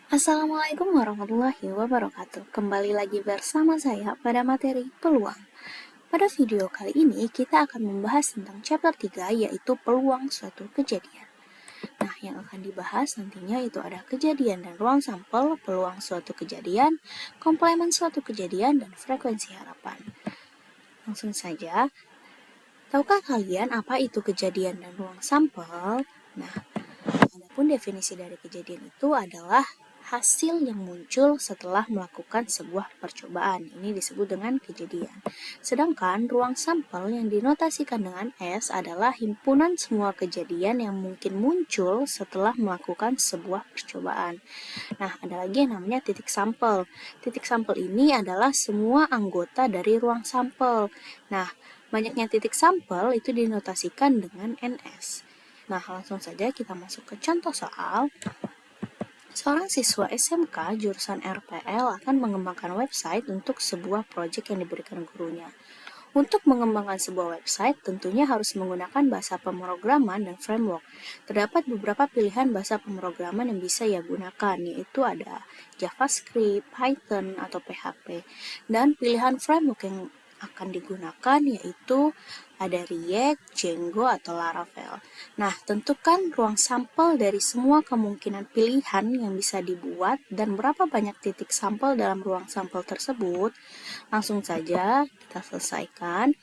Assalamualaikum warahmatullahi wabarakatuh. Kembali lagi bersama saya pada materi peluang. Pada video kali ini kita akan membahas tentang chapter 3 yaitu peluang suatu kejadian. Nah, yang akan dibahas nantinya itu ada kejadian dan ruang sampel, peluang suatu kejadian, komplemen suatu kejadian, dan frekuensi harapan. Langsung saja, tahukah kalian apa itu kejadian dan ruang sampel? Nah, adapun definisi dari kejadian itu adalah hasil yang muncul setelah melakukan sebuah percobaan. Ini disebut dengan kejadian. Sedangkan ruang sampel yang dinotasikan dengan S adalah himpunan semua kejadian yang mungkin muncul setelah melakukan sebuah percobaan. Nah, ada lagi yang namanya titik sampel. Titik sampel ini adalah semua anggota dari ruang sampel. Nah, banyaknya titik sampel itu dinotasikan dengan NS. Nah, langsung saja kita masuk ke contoh soal. Seorang siswa SMK jurusan RPL akan mengembangkan website untuk sebuah proyek yang diberikan gurunya. Untuk mengembangkan sebuah website, tentunya harus menggunakan bahasa pemrograman dan framework. Terdapat beberapa pilihan bahasa pemrograman yang bisa ia gunakan, yaitu ada JavaScript, Python, atau PHP. Dan pilihan framework yang akan digunakan yaitu ada React, Django, atau Laravel. Nah, tentukan ruang sampel dari semua kemungkinan pilihan yang bisa dibuat dan berapa banyak titik sampel dalam ruang sampel tersebut. Langsung saja kita selesaikan.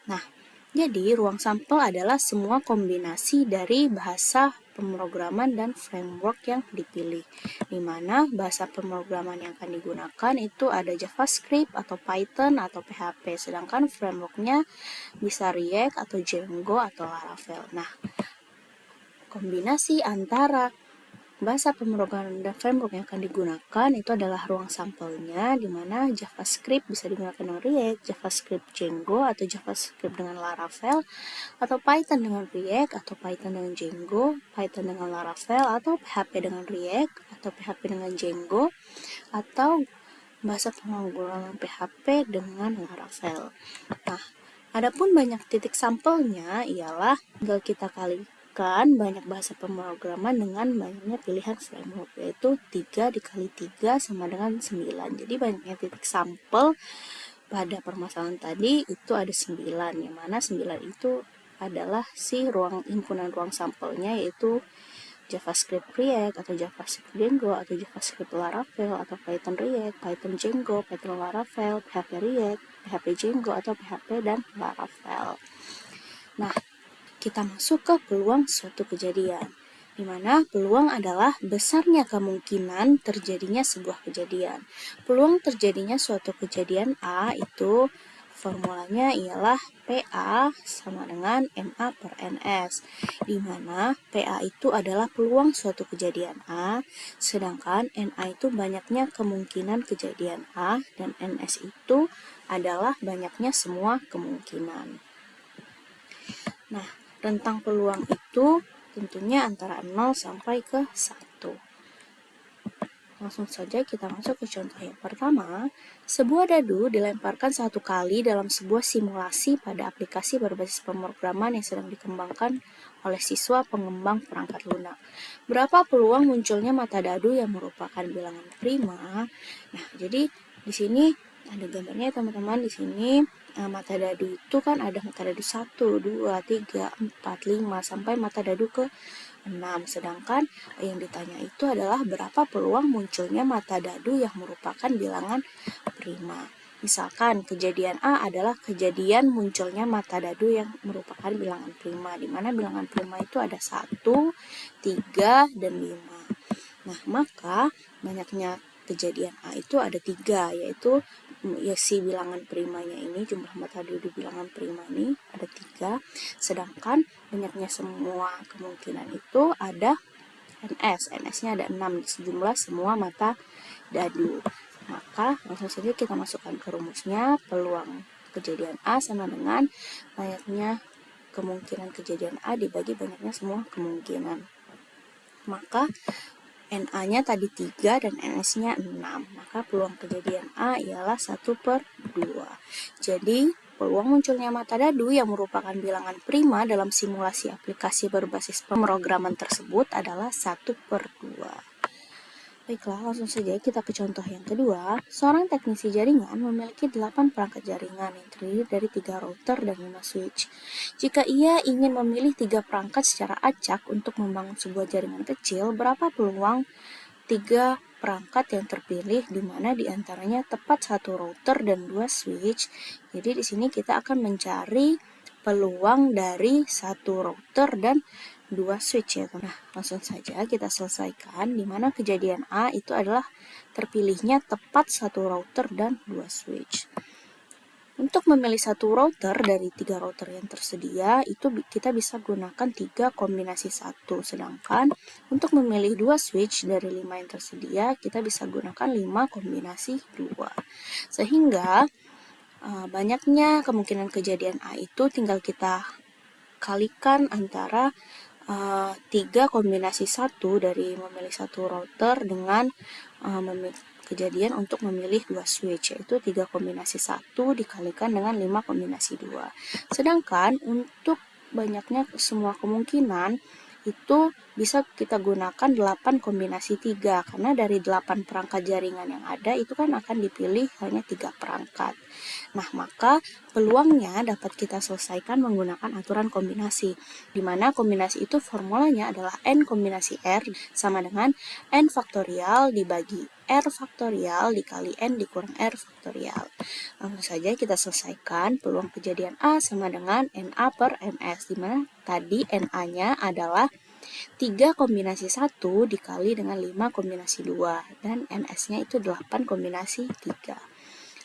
Nah, jadi ruang sampel adalah semua kombinasi dari bahasa pemrograman dan framework yang dipilih, di mana bahasa pemrograman yang akan digunakan itu ada JavaScript atau Python atau PHP, sedangkan frameworknya bisa React atau Django atau Laravel. Nah, kombinasi antara bahasa pemrograman dan framework yang akan digunakan itu adalah ruang sampelnya, di mana JavaScript bisa digunakan dengan React, JavaScript Django, atau JavaScript dengan Laravel, atau Python dengan React, atau Python dengan Django, Python dengan Laravel, atau PHP dengan React, atau PHP dengan Django, atau bahasa pemrograman PHP dengan Laravel. Nah, adapun banyak titik sampelnya ialah tinggal kita kalikan banyak bahasa pemrograman dengan banyaknya pilihan framework, yaitu 3 dikali 3 sama dengan 9. Jadi banyaknya titik sampel pada permasalahan tadi itu ada 9, yang mana 9 itu adalah himpunan ruang sampelnya, yaitu JavaScript React atau JavaScript Django atau JavaScript Laravel atau Python React, Python Django, Python Laravel, PHP React, PHP Django atau PHP dan Laravel. Nah, kita masuk ke peluang suatu kejadian, di mana peluang adalah besarnya kemungkinan terjadinya sebuah kejadian. Peluang terjadinya suatu kejadian A itu formulanya ialah PA sama dengan MA per NS, di mana PA itu adalah peluang suatu kejadian A, sedangkan NA itu banyaknya kemungkinan kejadian A, dan NS itu adalah banyaknya semua kemungkinan. Nah, rentang peluang itu tentunya antara 0 sampai ke 1. Langsung saja kita masuk ke contoh yang pertama. Sebuah dadu dilemparkan 1 kali dalam sebuah simulasi pada aplikasi berbasis pemrograman yang sedang dikembangkan oleh siswa pengembang perangkat lunak. Berapa peluang munculnya mata dadu yang merupakan bilangan prima? Nah, jadi di sini ada gambarnya teman-teman. Di sini mata dadu itu kan ada mata dadu 1, 2, 3, 4, 5 sampai mata dadu ke 6. Sedangkan yang ditanya itu adalah berapa peluang munculnya mata dadu yang merupakan bilangan prima. Misalkan kejadian A adalah kejadian munculnya mata dadu yang merupakan bilangan prima, di mana bilangan prima itu ada 1, 3, dan 5. Nah, maka banyaknya kejadian A itu ada 3, yaitu si bilangan primanya ini, jumlah mata dadu bilangan prima ini ada 3, sedangkan banyaknya semua kemungkinan itu ada NS-nya ada 6 sejumlah semua mata dadu. Maka langsung saja kita masukkan ke rumusnya. Peluang kejadian A sama dengan banyaknya kemungkinan kejadian A dibagi banyaknya semua kemungkinan. Maka NA-nya tadi 3 dan NS-nya 6. Maka peluang kejadian A ialah 1/2. Jadi, peluang munculnya mata dadu yang merupakan bilangan prima dalam simulasi aplikasi berbasis pemrograman tersebut adalah 1/2. Baiklah, langsung saja kita ke contoh yang kedua. Seorang teknisi jaringan memiliki 8 perangkat jaringan yang terdiri dari 3 router dan 5 switch. Jika ia ingin memilih 3 perangkat secara acak untuk membangun sebuah jaringan kecil, berapa peluang 3 perangkat yang terpilih, di mana diantaranya tepat 1 router dan 2 switch. Jadi di sini kita akan mencari peluang dari 1 router dan 2 switch ya. Nah, langsung saja kita selesaikan, di mana kejadian A itu adalah terpilihnya tepat 1 router dan 2 switch. Untuk memilih 1 router dari 3 router yang tersedia, itu kita bisa gunakan 3 kombinasi 1. Sedangkan untuk memilih 2 switch dari 5 yang tersedia, kita bisa gunakan 5 kombinasi 2. Sehingga banyaknya kemungkinan kejadian A itu tinggal kita kalikan antara 3 kombinasi 1 dari memilih 1 router dengan kejadian untuk memilih 2 switch, yaitu 3 kombinasi 1 dikalikan dengan 5 kombinasi 2. Sedangkan untuk banyaknya semua kemungkinan itu bisa kita gunakan 8 kombinasi 3, karena dari 8 perangkat jaringan yang ada itu kan akan dipilih hanya 3 perangkat. Nah, maka peluangnya dapat kita selesaikan menggunakan aturan kombinasi, di mana kombinasi itu formulanya adalah N kombinasi R sama dengan N faktorial dibagi R faktorial dikali N dikurang R faktorial. Langsung saja kita selesaikan. Peluang kejadian A sama dengan NA per NS, di mana tadi NA-nya adalah 3 kombinasi 1 dikali dengan 5 kombinasi 2, dan NS-nya itu 8 kombinasi 3.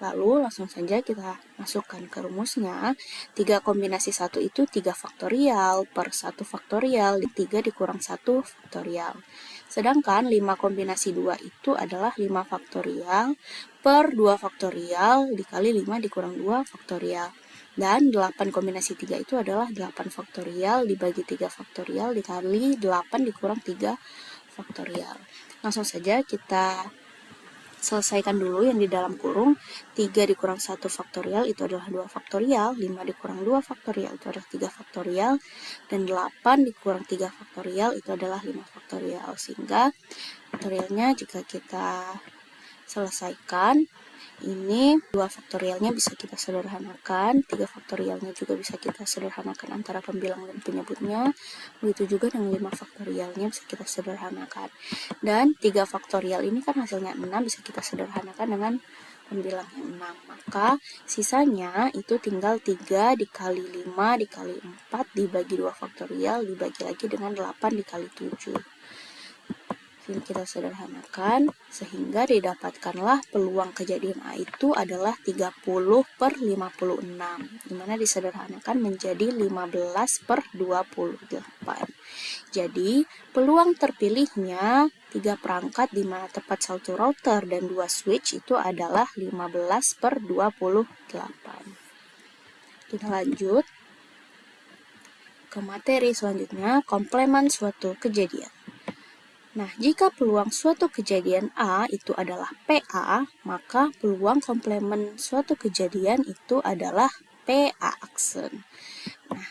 Lalu langsung saja kita masukkan ke rumusnya. 3 kombinasi 1 itu 3 faktorial per 1 faktorial, 3 dikurang 1 faktorial. Sedangkan 5 kombinasi 2 itu adalah 5 faktorial per 2 faktorial dikali 5 dikurang 2 faktorial. Dan 8 kombinasi 3 itu adalah 8 faktorial dibagi 3 faktorial dikali 8 dikurang 3 faktorial. Langsung saja kita selesaikan dulu yang di dalam kurung. 3 dikurang 1 faktorial itu adalah 2 faktorial, 5 dikurang 2 faktorial itu adalah 3 faktorial, dan 8 dikurang 3 faktorial itu adalah 5 faktorial. Sehingga faktorialnya jika kita selesaikan, ini 2 faktorialnya bisa kita sederhanakan, 3 faktorialnya juga bisa kita sederhanakan antara pembilang dan penyebutnya, begitu juga dengan 5 faktorialnya bisa kita sederhanakan. Dan 3 faktorial ini kan hasilnya 6, bisa kita sederhanakan dengan pembilang yang 6. Maka sisanya itu tinggal 3 dikali 5 dikali 4 dibagi 2 faktorial dibagi lagi dengan 8 dikali 7. Ini kita sederhanakan sehingga didapatkanlah peluang kejadian A itu adalah 30 per 56, dimana disederhanakan menjadi 15 per 28. Jadi peluang terpilihnya 3 perangkat di mana tepat 1 router dan 2 switch itu adalah 15 per 28. Kita lanjut ke materi selanjutnya, komplemen suatu kejadian. Nah, jika peluang suatu kejadian A itu adalah PA, maka peluang komplemen suatu kejadian itu adalah PA aksen. Nah,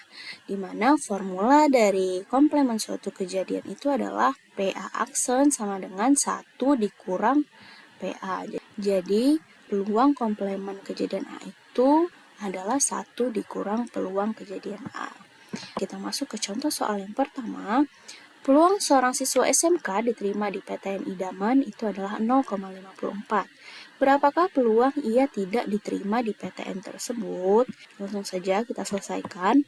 di mana formula dari komplemen suatu kejadian itu adalah PA aksen sama dengan 1 dikurang PA. Jadi, peluang komplemen kejadian A itu adalah 1 dikurang peluang kejadian A. Kita masuk ke contoh soal yang pertama. Peluang seorang siswa SMK diterima di PTN Idaman itu adalah 0,54. Berapakah peluang ia tidak diterima di PTN tersebut? Langsung saja kita selesaikan.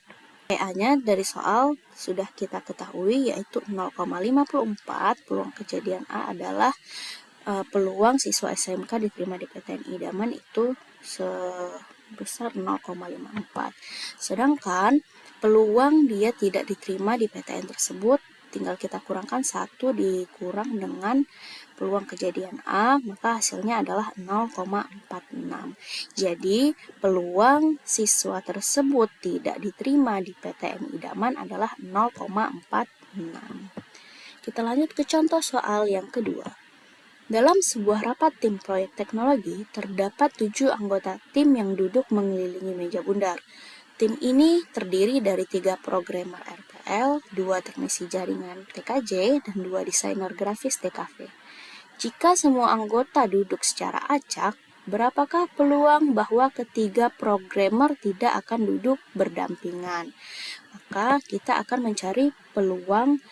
PA-nya dari soal sudah kita ketahui, yaitu 0,54. Peluang kejadian A adalah peluang siswa SMK diterima di PTN Idaman itu sebesar 0,54. Sedangkan peluang dia tidak diterima di PTN tersebut tinggal kita kurangkan 1 dikurang dengan peluang kejadian A, maka hasilnya adalah 0,46. Jadi, peluang siswa tersebut tidak diterima di PTN Idaman adalah 0,46. Kita lanjut ke contoh soal yang kedua. Dalam sebuah rapat tim proyek teknologi, terdapat 7 anggota tim yang duduk mengelilingi meja bundar. Tim ini terdiri dari 3 programmer RPL, 2 teknisi jaringan TKJ, dan 2 desainer grafis TKV. Jika semua anggota duduk secara acak, berapakah peluang bahwa ketiga programmer tidak akan duduk berdampingan? Maka kita akan mencari peluang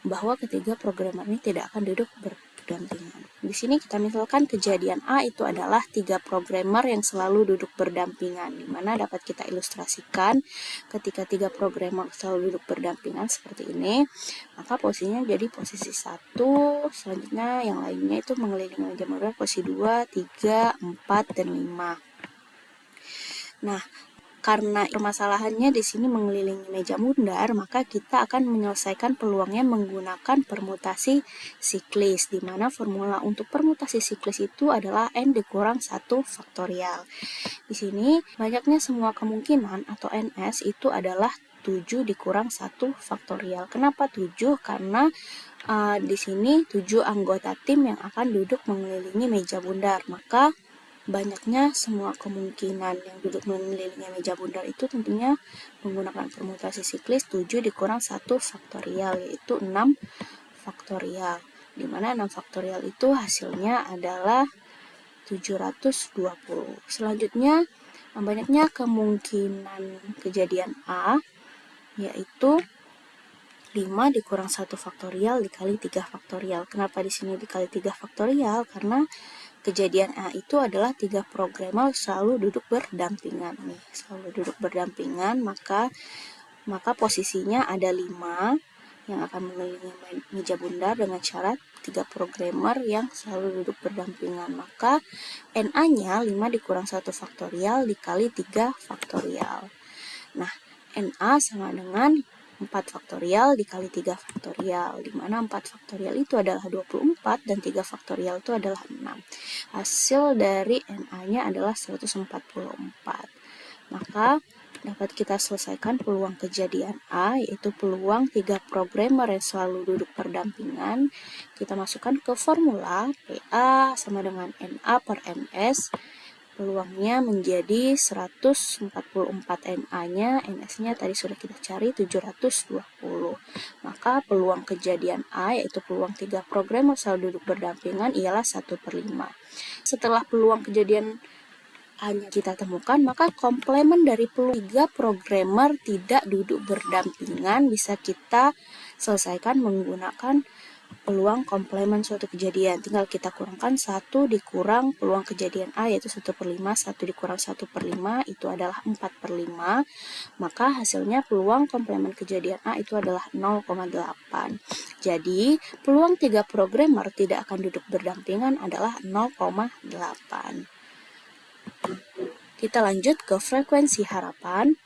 bahwa ketiga programmer ini tidak akan duduk berdampingan. Di sini kita misalkan kejadian A itu adalah 3 programmer yang selalu duduk berdampingan, di mana dapat kita ilustrasikan ketika 3 programmer selalu duduk berdampingan seperti ini, maka posisinya jadi posisi 1, selanjutnya yang lainnya itu mengelilingi meja bundar posisi 2, 3, 4, dan 5. Nah, karena permasalahannya di sini mengelilingi meja bundar, maka kita akan menyelesaikan peluangnya menggunakan permutasi siklis, di mana formula untuk permutasi siklis itu adalah n dikurang 1 faktorial. Di sini banyaknya semua kemungkinan atau ns itu adalah 7 dikurang 1 faktorial. Kenapa 7? Karena di sini 7 anggota tim yang akan duduk mengelilingi meja bundar, maka banyaknya semua kemungkinan yang duduk mengelilingi meja bundar itu tentunya menggunakan permutasi siklis 7 dikurang 1 faktorial, yaitu 6 faktorial, di mana 6 faktorial itu hasilnya adalah 720. Selanjutnya, banyaknya kemungkinan kejadian A, yaitu 5 dikurang 1 faktorial dikali 3 faktorial. Kenapa di sini dikali 3 faktorial? Karena kejadian A itu adalah 3 programmer selalu duduk berdampingan nih, selalu duduk berdampingan, maka posisinya ada 5 yang akan mengelilingi meja bundar dengan syarat 3 programmer yang selalu duduk berdampingan, maka NA-nya 5 dikurang 1 faktorial dikali 3 faktorial. Nah, NA sama dengan 4 faktorial dikali 3 faktorial, di mana 4 faktorial itu adalah 24 dan 3 faktorial itu adalah 6. Hasil dari NA-nya adalah 144. Maka dapat kita selesaikan peluang kejadian A, yaitu peluang 3 programmer yang selalu duduk berdampingan. Kita masukkan ke formula PA sama dengan NA per NS. Peluangnya menjadi 144 NA-nya, NS-nya tadi sudah kita cari 720. Maka peluang kejadian A, yaitu peluang 3 programmer selalu duduk berdampingan, ialah 1/5. Setelah peluang kejadian A-nya kita temukan, maka komplement dari peluang 3 programmer tidak duduk berdampingan bisa kita selesaikan menggunakan peluang komplement suatu kejadian. Tinggal kita kurangkan 1 dikurang peluang kejadian A, yaitu 1/5, 1 dikurang 1/5 itu adalah 4/5, maka hasilnya peluang komplement kejadian A itu adalah 0,8. Jadi peluang 3 programmer tidak akan duduk berdampingan adalah 0,8. Kita lanjut ke frekuensi harapan.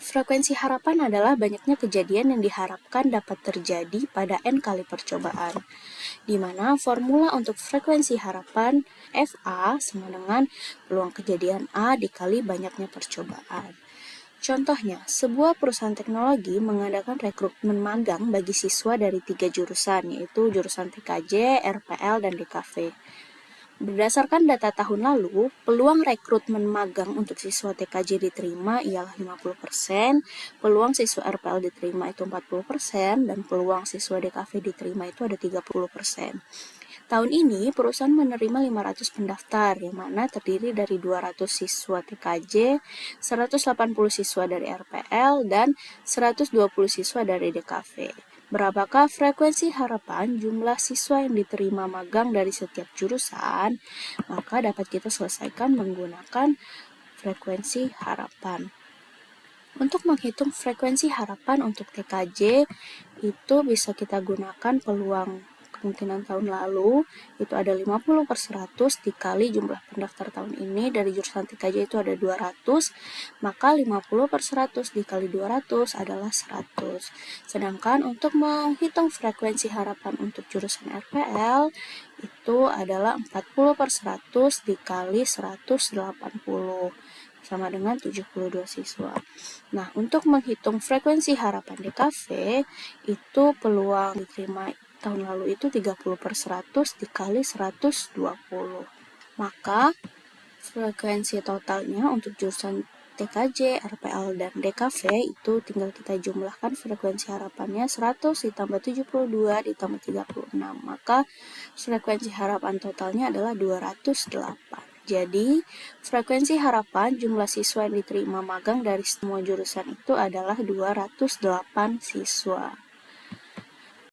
Frekuensi harapan adalah banyaknya kejadian yang diharapkan dapat terjadi pada N kali percobaan, di mana formula untuk frekuensi harapan FA sama dengan peluang kejadian A dikali banyaknya percobaan. Contohnya, sebuah perusahaan teknologi mengadakan rekrutmen magang bagi siswa dari 3 jurusan, yaitu jurusan TKJ, RPL, dan DKV. Berdasarkan data tahun lalu, peluang rekrutmen magang untuk siswa TKJ diterima ialah 50%, peluang siswa RPL diterima itu 40%, dan peluang siswa DKV diterima itu ada 30%. Tahun ini, perusahaan menerima 500 pendaftar, yang mana terdiri dari 200 siswa TKJ, 180 siswa dari RPL, dan 120 siswa dari DKV. Berapakah frekuensi harapan jumlah siswa yang diterima magang dari setiap jurusan? Maka dapat kita selesaikan menggunakan frekuensi harapan. Untuk menghitung frekuensi harapan untuk TKJ, itu bisa kita gunakan peluang kemungkinan tahun lalu, itu ada 50/100 dikali jumlah pendaftar tahun ini. Dari jurusan TKJ itu ada 200, maka 50/100 dikali 200 adalah 100. Sedangkan untuk menghitung frekuensi harapan untuk jurusan RPL, itu adalah 40/100 dikali 180, sama dengan 72 siswa. Nah, untuk menghitung frekuensi harapan DKV, itu peluang diterima tahun lalu itu 30/100 dikali 120. Maka frekuensi totalnya untuk jurusan TKJ, RPL, dan DKV itu tinggal kita jumlahkan frekuensi harapannya 100 ditambah 72 ditambah 36. Maka frekuensi harapan totalnya adalah 208. Jadi, frekuensi harapan jumlah siswa yang diterima magang dari semua jurusan itu adalah 208 siswa.